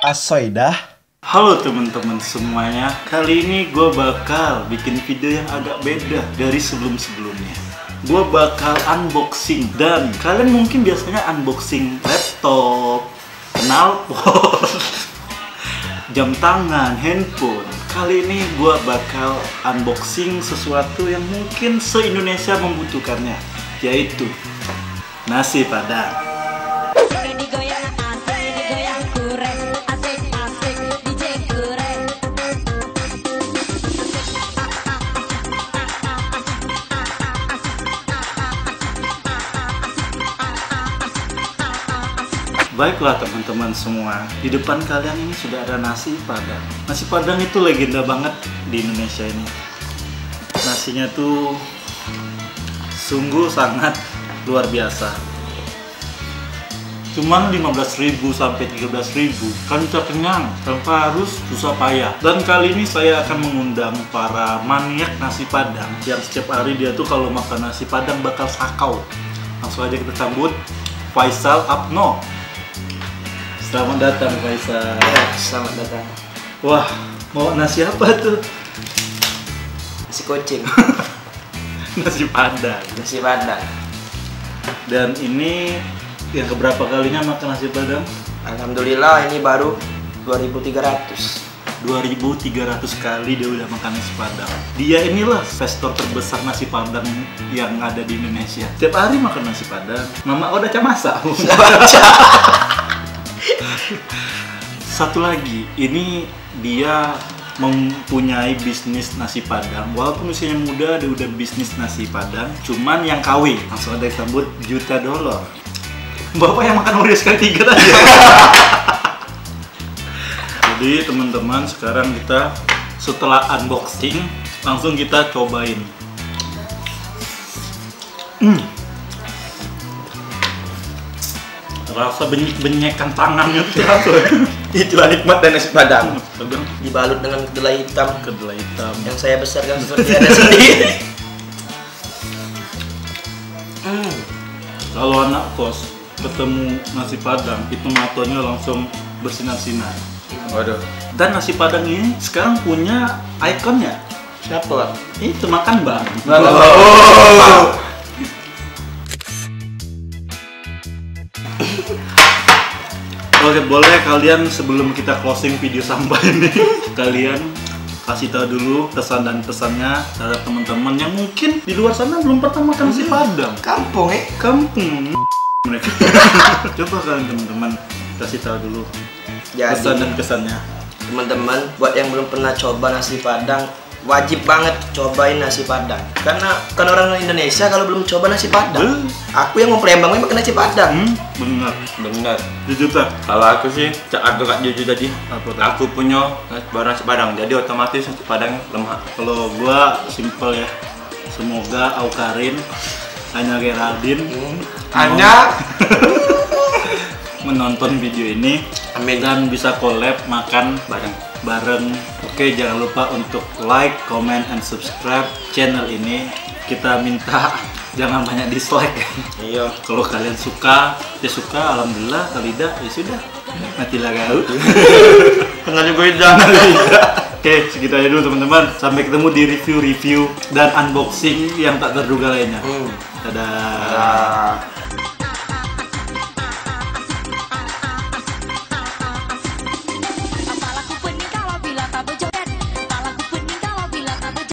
Asoidah. Halo teman-teman semuanya. Kali ini gue bakal bikin video yang agak beda dari sebelum-sebelumnya. Gue bakal unboxing, dan kalian mungkin biasanya unboxing laptop, knalpot, jam tangan, handphone. Kali ini gue bakal unboxing sesuatu yang mungkin se-Indonesia membutuhkannya, yaitu nasi padang. Baiklah teman-teman semua, di depan kalian ini sudah ada nasi padang. Nasi padang itu legenda banget di Indonesia ini. Nasinya tuh sungguh sangat luar biasa. Cuman 15.000 sampai 13.000 kan bisa kenyang tanpa harus susah payah. Dan kali ini saya akan mengundang para maniak nasi padang yang setiap hari dia tuh kalau makan nasi padang bakal sakau. Langsung aja kita sambut Faisal Apno. Selamat datang Faisal. Selamat datang. Wah, mau nasi apa tuh? Nasi kucing. Nasi padang. Nasi padang. Dan ini yang keberapa kalinya makan nasi padang? Alhamdulillah ini baru 2.300. 2.300 kali dia udah makan nasi padang. Dia inilah investor terbesar nasi padang yang ada di Indonesia. Tiap hari makan nasi padang. Mama udah masak. Satu lagi, ini dia mempunyai bisnis nasi padang. Walaupun usianya muda, dia udah bisnis nasi padang. Cuman yang KW, langsung ada disambut juta dolar. Bapak yang makan Oreo sekali 3 tadi. Jadi teman-teman, sekarang kita setelah unboxing, langsung kita cobain. Rasa benyek-benyekan tangannya tuh apa? Itulah nikmat dan nasi padang. Dibalut dengan kedelai hitam. Kedelai hitam yang saya besarkan seperti Anda sendiri. Kalau anak kos ketemu nasi padang, itu matanya langsung bersinar-sinar. Waduh. Dan nasi padang ini sekarang punya ikonnya. Siapa? Itu makan bang. Oke, boleh kalian sebelum kita closing video sampah ini, kalian kasih tahu dulu kesan dan pesannya terhadap teman-teman yang mungkin di luar sana belum pernah makan nasi padang. Kampung Kampung mereka. Coba kalian teman-teman kasih tahu dulu pesan dan kesannya. Teman-teman, buat yang belum pernah coba nasi padang, wajib banget cobain nasi padang. Karena kan orang Indonesia kalau belum coba nasi padang, aku yang mau Palembang makan nasi padang. Benar. Jujur tak? Kalau aku sih, agak jujur tadi. Aku punya nasi padang, jadi otomatis nasi padang lemah. Kalau gua simple ya. Semoga Aukarin, Anya Geraldine, Anya menonton video ini. Amin. Dan bisa collab makan bareng. Oke, jangan lupa untuk like, comment, and subscribe channel ini. Kita minta jangan banyak dislike. Iya. Kalau kalian suka, ya suka, alhamdulillah. Kalau tidak, ya sudah. Matilah kau. Pengen beda. Oke, segitu aja dulu teman-teman. Sampai ketemu di review dan unboxing yang tak terduga lainnya. Dadah.